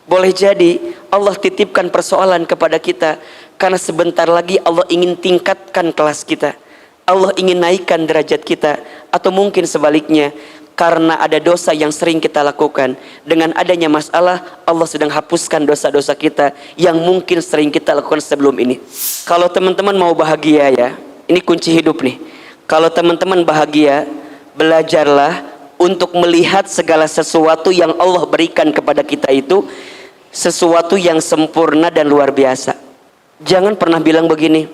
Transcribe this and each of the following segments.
Boleh jadi Allah titipkan persoalan kepada kita karena sebentar lagi Allah ingin tingkatkan kelas kita, Allah ingin naikkan derajat kita. Atau mungkin sebaliknya, karena ada dosa yang sering kita lakukan, dengan adanya masalah Allah sedang hapuskan dosa-dosa kita yang mungkin sering kita lakukan sebelum ini. Kalau teman-teman mau bahagia ya, ini kunci hidup nih. Kalau teman-teman bahagia, belajarlah untuk melihat segala sesuatu yang Allah berikan kepada kita itu sesuatu yang sempurna dan luar biasa. Jangan pernah bilang begini,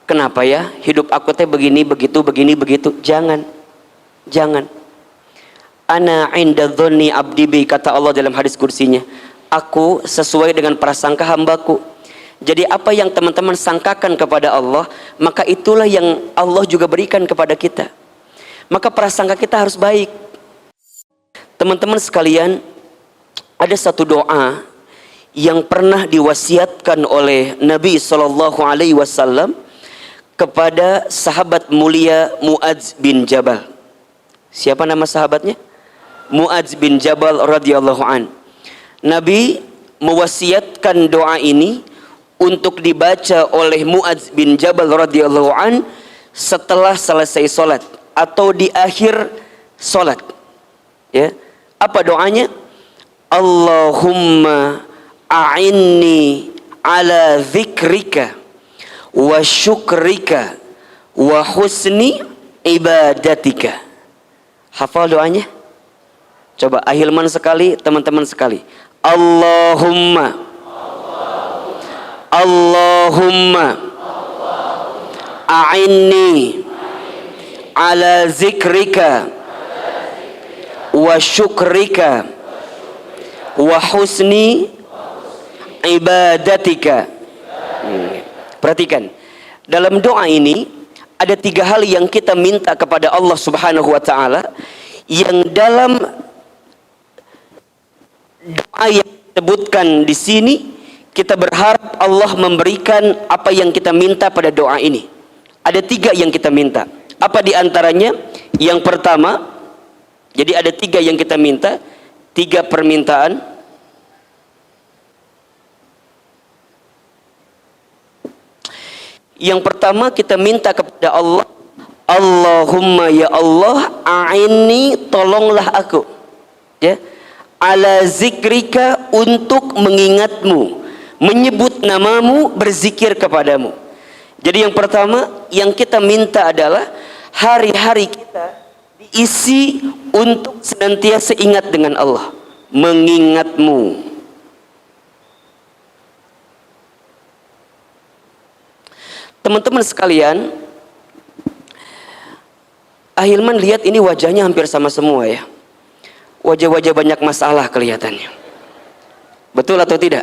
kenapa ya hidup aku teh begini begitu begini begitu. Jangan. Ana inda dhonni abdi bi, kata Allah dalam hadis kursinya, aku sesuai dengan prasangka hambaku. Jadi apa yang teman-teman sangkakan kepada Allah, maka itulah yang Allah juga berikan kepada kita. Maka prasangka kita harus baik. Teman-teman sekalian, ada satu doa yang pernah diwasiatkan oleh Nabi SAW kepada sahabat mulia Muadz bin Jabal. Siapa nama sahabatnya? Muadz bin Jabal radhiyallahu an. Nabi mewasiatkan doa ini untuk dibaca oleh Muadz bin Jabal radhiyallahu an setelah selesai solat atau di akhir solat. Ya, apa doanya? Allahumma a'inni ala dzikrika wa syukrika wa husni ibadatika. Hafal doanya? Coba ahilman sekali, teman-teman sekali. Allahumma a'inni ala zikrika wa syukrika wa husni ibadatika. Perhatikan, dalam doa ini ada 3 hal yang kita minta kepada Allah Subhanahu wa ta'ala, yang dalam doa yang disebutkan di sini kita berharap Allah memberikan apa yang kita minta pada doa ini. Ada 3 yang kita minta. Apa diantaranya? Yang pertama, jadi ada 3 yang kita minta, 3 permintaan. Yang pertama kita minta kepada Allah, Allahumma ya Allah, a'inni, tolonglah aku, ya, ala zikrika, untuk mengingatmu, menyebut namamu, berzikir kepadamu. Jadi yang pertama yang kita minta adalah hari-hari kita diisi untuk senantiasa ingat dengan Allah, mengingatmu. Teman-teman sekalian, Ahilman lihat ini wajahnya hampir sama semua ya. Wajah-wajah banyak masalah kelihatannya. Betul atau tidak?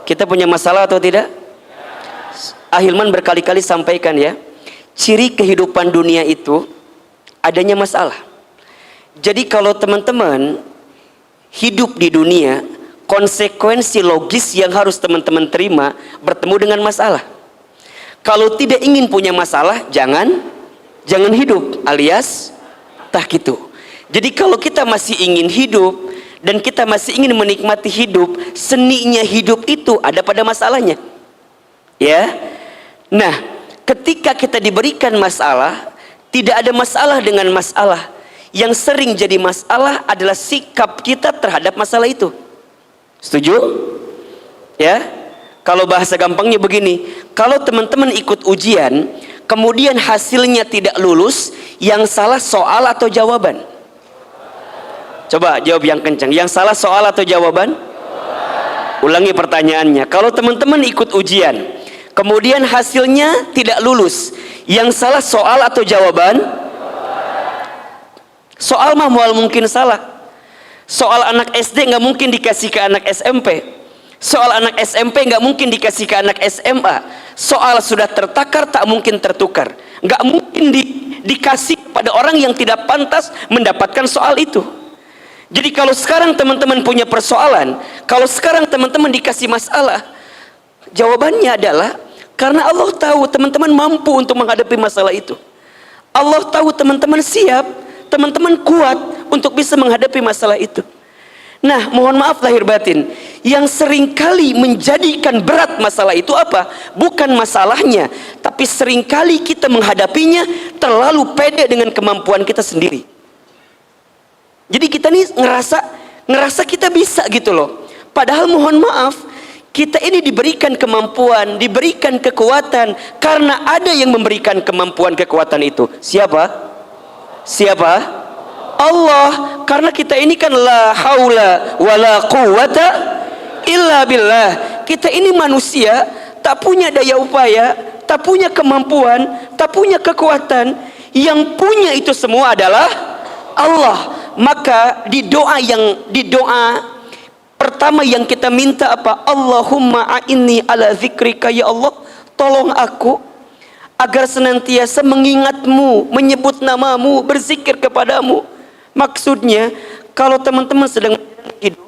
Kita punya masalah atau tidak? Ahilman berkali-kali sampaikan ya, ciri kehidupan dunia itu adanya masalah. Jadi kalau teman-teman hidup di dunia, konsekuensi logis yang harus teman-teman terima bertemu dengan masalah. Kalau tidak ingin punya masalah, jangan hidup, alias tah gitu. Jadi kalau kita masih ingin hidup dan kita masih ingin menikmati hidup, seninya hidup itu ada pada masalahnya. Ya. Nah, ketika kita diberikan masalah, tidak ada masalah dengan masalah. Yang sering jadi masalah adalah sikap kita terhadap masalah itu. Setuju? Ya. Kalau bahasa gampangnya begini, kalau teman-teman ikut ujian, kemudian hasilnya tidak lulus, yang salah soal atau jawaban? Coba jawab yang kencang. Yang salah soal atau jawaban? Ulangi pertanyaannya. Kalau teman-teman ikut ujian, kemudian hasilnya tidak lulus, yang salah soal atau jawaban? Soal mah mual mungkin salah. Soal anak SD nggak mungkin dikasih ke anak SMP. Soal anak SMP nggak mungkin dikasih ke anak SMA. Soal sudah tertakar tak mungkin tertukar. Nggak mungkin dikasih pada orang yang tidak pantas mendapatkan soal itu. Jadi kalau sekarang teman-teman punya persoalan, kalau sekarang teman-teman dikasih masalah, jawabannya adalah karena Allah tahu teman-teman mampu untuk menghadapi masalah itu. Allah tahu teman-teman siap, teman-teman kuat untuk bisa menghadapi masalah itu. Nah, mohon maaf lahir batin, yang seringkali menjadikan berat masalah itu apa? Bukan masalahnya, tapi seringkali kita menghadapinya terlalu pede dengan kemampuan kita sendiri. Jadi kita nih ngerasa kita bisa gitu loh. Padahal mohon maaf, kita ini diberikan kemampuan, diberikan kekuatan karena ada yang memberikan kemampuan kekuatan itu. Siapa? Siapa? Allah. Karena kita ini kan la haula wala quwata illa billah. Kita ini manusia, tak punya daya upaya, tak punya kemampuan, tak punya kekuatan. Yang punya itu semua adalah Allah. Maka di doa pertama yang kita minta apa? Allahumma a'inni ala zikrika, ya Allah, tolong aku agar senantiasa mengingatmu, menyebut namamu, berzikir kepadamu. Maksudnya, kalau teman-teman sedang hidup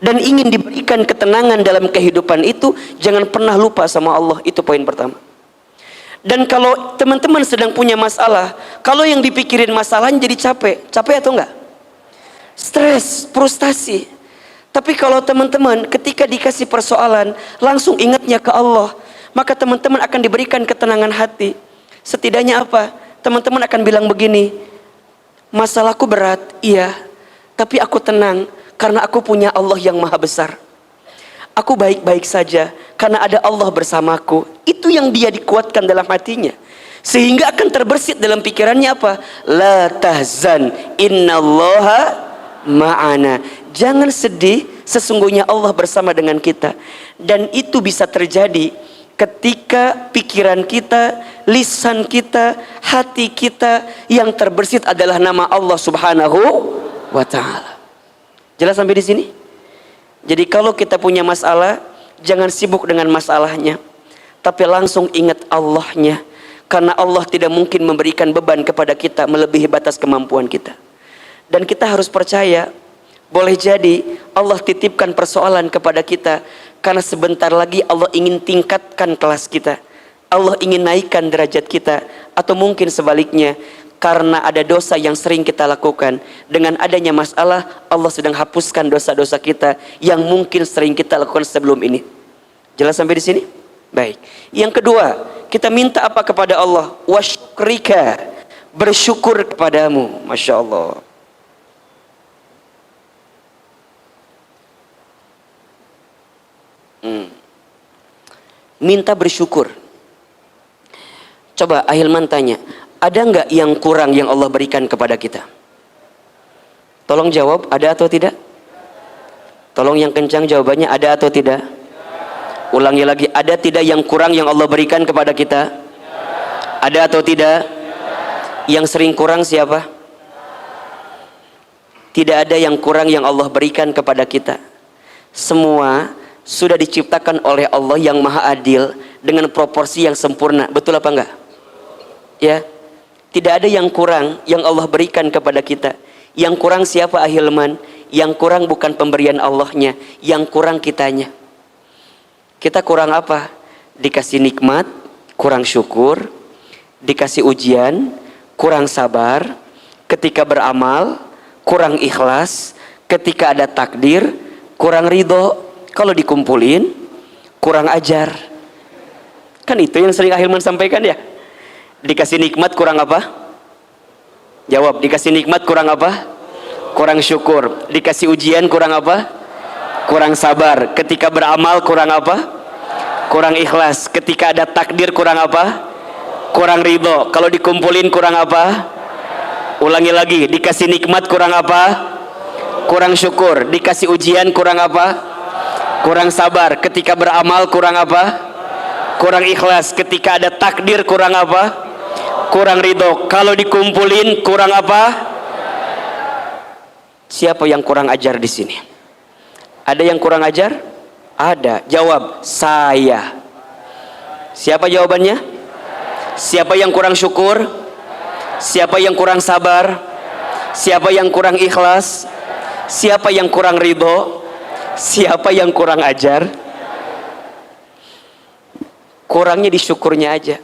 dan ingin diberikan ketenangan dalam kehidupan itu, jangan pernah lupa sama Allah. Itu poin pertama. Dan kalau teman-teman sedang punya masalah, kalau yang dipikirin masalahnya jadi capek atau enggak? Stres, frustasi. Tapi kalau teman-teman ketika dikasih persoalan, langsung ingatnya ke Allah, maka teman-teman akan diberikan ketenangan hati. Setidaknya apa? Teman-teman akan bilang begini, masalahku berat, iya, tapi aku tenang karena aku punya Allah yang maha besar. Aku baik-baik saja karena ada Allah bersamaku. Itu yang dia dikuatkan dalam hatinya, sehingga akan terbersit dalam pikirannya apa? La tahzan, innallaha ma'ana. Jangan sedih, sesungguhnya Allah bersama dengan kita. Dan itu bisa terjadi ketika pikiran kita, lisan kita, hati kita yang terbersit adalah nama Allah Subhanahu wa ta'ala. Jelas sampai di sini? Jadi kalau kita punya masalah, jangan sibuk dengan masalahnya, tapi langsung ingat Allahnya. Karena Allah tidak mungkin memberikan beban kepada kita melebihi batas kemampuan kita. Dan kita harus percaya, boleh jadi Allah titipkan persoalan kepada kita karena sebentar lagi Allah ingin tingkatkan kelas kita, Allah ingin naikkan derajat kita. Atau mungkin sebaliknya, karena ada dosa yang sering kita lakukan, dengan adanya masalah Allah sedang hapuskan dosa-dosa kita yang mungkin sering kita lakukan sebelum ini. Jelas sampai di sini? Baik. Yang kedua, kita minta apa kepada Allah? Wasyukrika, bersyukur kepadamu. Masya Allah. Minta bersyukur. Coba Ahilman tanya, ada nggak yang kurang yang Allah berikan kepada kita? Tolong jawab, ada atau tidak? Tolong yang kencang jawabannya, ada atau tidak? Ulangi lagi, ada tidak yang kurang yang Allah berikan kepada kita? Ada atau tidak? Yang sering kurang siapa? Tidak ada yang kurang yang Allah berikan kepada kita. Semua sudah diciptakan oleh Allah yang maha adil dengan proporsi yang sempurna. Betul apa enggak? Ya, tidak ada yang kurang yang Allah berikan kepada kita. Yang kurang siapa Ahilman? Yang kurang bukan pemberian Allahnya, yang kurang kitanya. Kita kurang apa? Dikasih nikmat, kurang syukur. Dikasih ujian, kurang sabar. Ketika beramal, kurang ikhlas. Ketika ada takdir, kurang ridho. Kalau dikumpulin, kurang ajar. Kan itu yang sering Ahilman sampaikan ya. Dikasih nikmat kurang apa? Jawab, dikasih nikmat kurang apa? Kurang syukur. Dikasih ujian kurang apa? Kurang sabar. Ketika beramal kurang apa? Kurang ikhlas. Ketika ada takdir kurang apa? Kurang ridho. Kalau dikumpulin kurang apa? Ulangi lagi, dikasih nikmat kurang apa? Kurang syukur. Dikasih ujian kurang apa? Kurang sabar. Ketika beramal kurang apa? Kurang ikhlas. Ketika ada takdir kurang apa? Kurang ridho. Kalau dikumpulin kurang apa? Siapa yang kurang ajar di sini? Ada yang kurang ajar? Ada. Jawab, saya. Siapa jawabannya? Siapa yang kurang syukur? Siapa yang kurang sabar? Siapa yang kurang ikhlas? Siapa yang kurang ridho? Siapa yang kurang ajar? Kurangnya di syukurnya aja.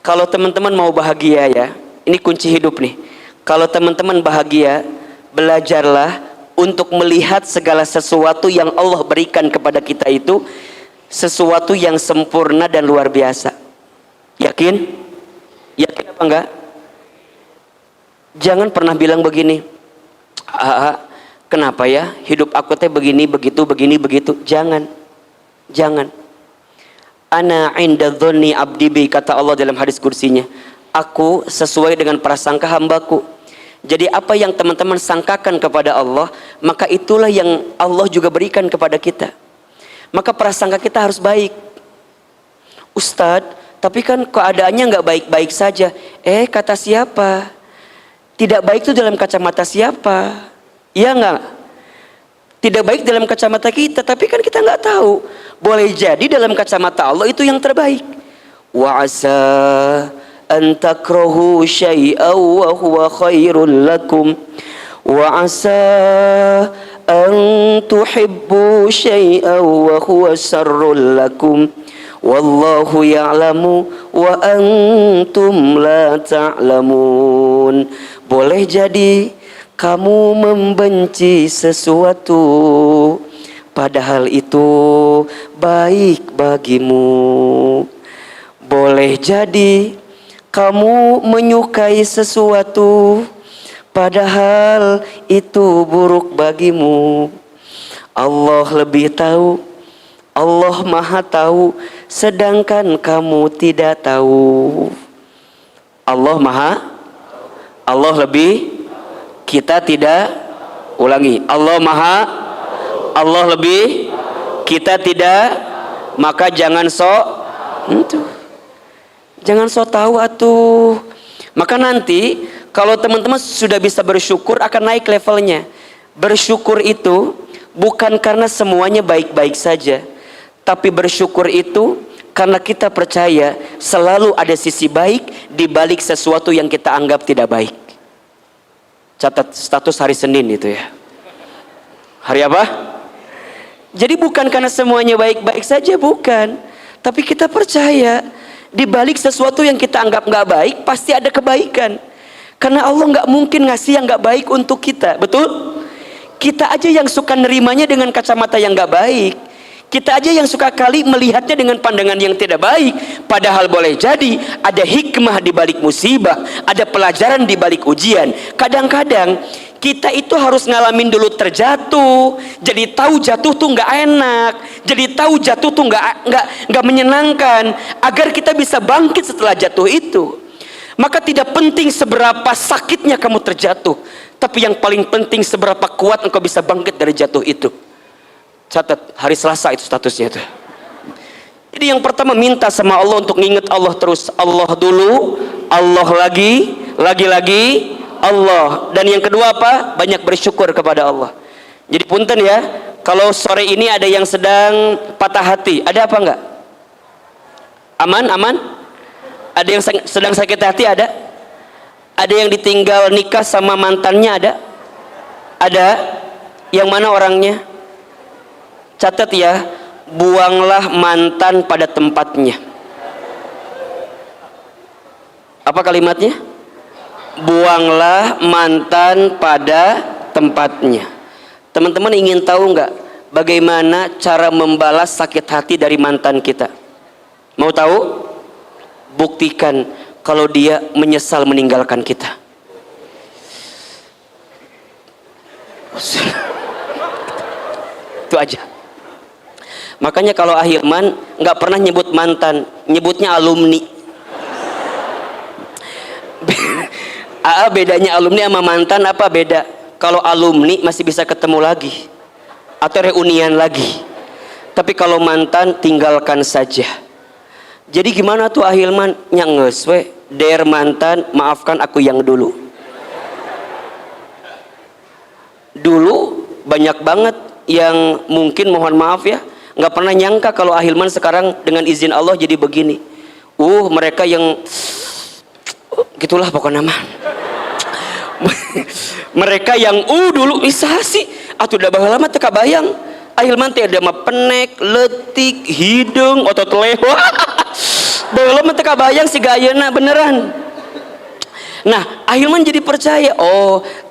Kalau teman-teman mau bahagia ya, ini kunci hidup nih. Kalau teman-teman bahagia, belajarlah untuk melihat segala sesuatu yang Allah berikan kepada kita itu sesuatu yang sempurna dan luar biasa. Yakin? Yakin apa enggak? Jangan pernah bilang begini, kenapa ya hidup aku teh begini begitu begini begitu. Jangan. Ana inda dhonni abdi bi, kata Allah dalam hadis kursinya, aku sesuai dengan prasangka hambaku. Jadi apa yang teman-teman sangkakan kepada Allah, maka itulah yang Allah juga berikan kepada kita. Maka prasangka kita harus baik. Ustadz, tapi kan keadaannya nggak baik-baik saja. Kata siapa? Tidak baik itu dalam kacamata siapa? Iya nggak? Tidak baik dalam kacamata kita, tapi kan kita nggak tahu. Boleh jadi dalam kacamata Allah itu yang terbaik. Wa asa an takrahu syai'an wa huwa khairul lakum. Wa asa an tuhibbu syai'an wa huwa syarrul lakum. Wallahu ya'lamu wa antum la ta'lamun. Boleh jadi kamu membenci sesuatu padahal itu baik bagimu. Boleh jadi kamu menyukai sesuatu padahal itu buruk bagimu. Allah lebih tahu, Allah maha tahu, sedangkan kamu tidak tahu. Allah lebih, kita tidak. Ulangi, Allah maha, Allah lebih, kita tidak. Maka jangan jangan sok tahu atuh. Maka nanti kalau teman-teman sudah bisa bersyukur akan naik levelnya. Bersyukur itu bukan karena semuanya baik-baik saja, tapi bersyukur itu karena kita percaya selalu ada sisi baik di balik sesuatu yang kita anggap tidak baik. Catat status hari Senin itu ya. Hari apa? Jadi bukan karena semuanya baik-baik saja, bukan. Tapi kita percaya di balik sesuatu yang kita anggap nggak baik pasti ada kebaikan. Karena Allah nggak mungkin ngasih yang nggak baik untuk kita, betul? Kita aja yang suka nerimanya dengan kacamata yang nggak baik. Kita aja yang suka kali melihatnya dengan pandangan yang tidak baik. Padahal boleh jadi ada hikmah di balik musibah, ada pelajaran di balik ujian. Kadang-kadang kita itu harus ngalamin dulu terjatuh, jadi tahu jatuh tuh nggak enak, jadi tahu jatuh tuh nggak menyenangkan, agar kita bisa bangkit setelah jatuh itu. Maka tidak penting seberapa sakitnya kamu terjatuh, tapi yang paling penting seberapa kuat engkau bisa bangkit dari jatuh itu. Catat, hari Selasa itu statusnya tuh. Jadi yang pertama minta sama Allah untuk nginget Allah terus. Allah dulu, Allah lagi Allah. Dan yang kedua apa? Banyak bersyukur kepada Allah. Jadi punten ya, kalau sore ini ada yang sedang patah hati, ada apa enggak? Aman? Ada yang sedang sakit hati, ada? Ada yang ditinggal nikah sama mantannya, ada? Ada? Yang mana orangnya? Catat ya, buanglah mantan pada tempatnya. Apa kalimatnya? Buanglah mantan pada tempatnya. Teman-teman ingin tahu nggak bagaimana cara membalas sakit hati dari mantan kita? Mau tahu? Buktikan kalau dia menyesal meninggalkan kita. Itu aja. Makanya kalau Ahilman nggak pernah nyebut mantan, nyebutnya alumni. Bedanya alumni sama mantan apa beda? Kalau alumni masih bisa ketemu lagi atau reunian lagi, tapi kalau mantan tinggalkan saja. Jadi gimana tuh Ahilman? Nyanges we, der mantan, maafkan aku yang dulu. Dulu banyak banget yang mungkin mohon maaf ya, nggak pernah nyangka kalau Ahilman sekarang dengan izin Allah jadi begini. Mereka yang gitulah pokoknya mah. Mereka yang dulu bisa sih atuh udah baheula mah teu kabayang. Ahilman teh ada mah penek, letik, hidung, otot leho. Baheula mah teu kabayang si gayeuna beneran. Nah, Ahilman jadi percaya,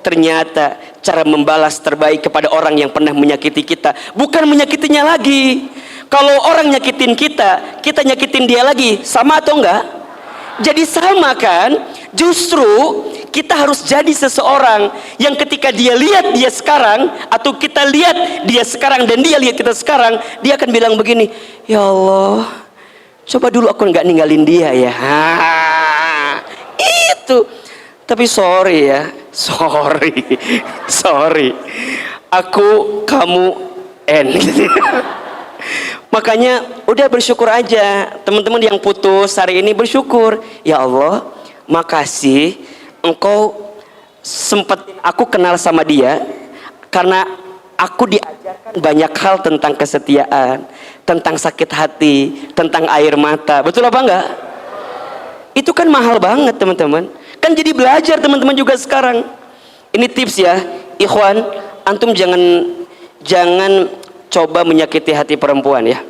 ternyata cara membalas terbaik kepada orang yang pernah menyakiti kita bukan menyakitinya lagi. Kalau orang nyakitin kita, kita nyakitin dia lagi, sama atau enggak? Jadi sama kan? Justru kita harus jadi seseorang yang ketika dia lihat dia sekarang, atau kita lihat dia sekarang dan dia lihat kita sekarang, dia akan bilang begini, ya Allah, coba dulu aku nggak ninggalin dia ya. Itu. Tapi sorry ya, sorry, aku, kamu, makanya udah bersyukur aja. Teman-teman yang putus hari ini bersyukur, ya Allah, makasih engkau sempat aku kenal sama dia, karena aku diajarkan banyak hal tentang kesetiaan, tentang sakit hati, tentang air mata. Betul apa enggak? Itu kan mahal banget teman-teman. Kan jadi belajar teman-teman juga sekarang. Ini tips ya, ikhwan, antum jangan coba menyakiti hati perempuan ya.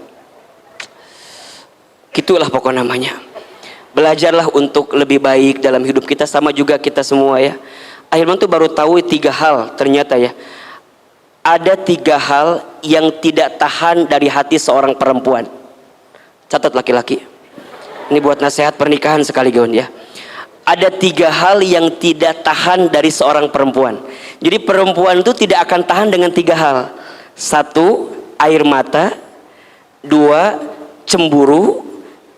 Gitulah pokok namanya. Belajarlah untuk lebih baik dalam hidup kita, sama juga kita semua ya. Akhirnya tuh baru tahu 3 hal ternyata ya. Ada 3 hal yang tidak tahan dari hati seorang perempuan. Catat laki-laki. Ini buat nasihat pernikahan sekaligus ya. Ada 3 hal yang tidak tahan dari seorang perempuan. Jadi perempuan itu tidak akan tahan dengan 3 hal. 1, air mata. 2, cemburu.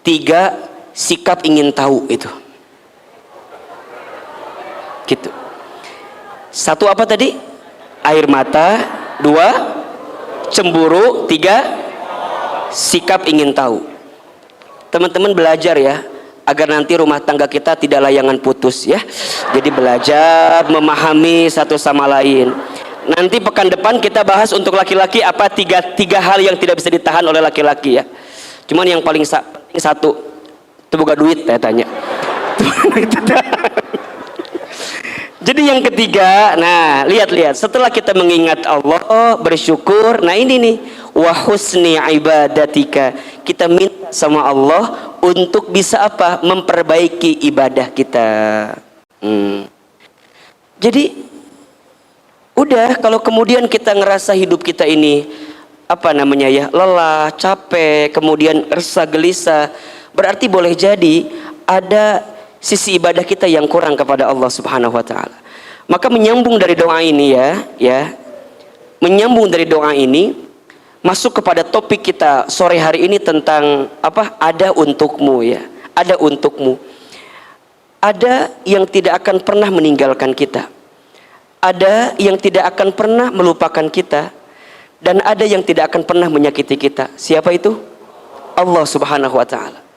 3, sikap ingin tahu itu. Gitu. 1 apa tadi? Air mata. 2, cemburu. 3, sikap ingin tahu. Teman-teman belajar ya, agar nanti rumah tangga kita tidak layangan putus ya. Jadi belajar memahami satu sama lain. Nanti pekan depan kita bahas untuk laki-laki apa tiga hal yang tidak bisa ditahan oleh laki-laki ya. Cuman yang paling penting 1, itu buka duit saya tanya. Jadi yang ketiga, nah lihat setelah kita mengingat Allah, bersyukur, nah ini nih, wa husni ibadatika, kita minta sama Allah untuk bisa apa? Memperbaiki ibadah kita. Jadi udah, kalau kemudian kita ngerasa hidup kita ini apa namanya ya, lelah, capek, kemudian resah, gelisah, berarti boleh jadi ada sisi ibadah kita yang kurang kepada Allah Subhanahu wa taala. Maka menyambung dari doa ini ya, menyambung dari doa ini masuk kepada topik kita sore hari ini tentang apa? Ada untukmu ya. Ada untukmu. Ada yang tidak akan pernah meninggalkan kita. Ada yang tidak akan pernah melupakan kita, dan ada yang tidak akan pernah menyakiti kita. Siapa itu? Allah Subhanahu wa taala.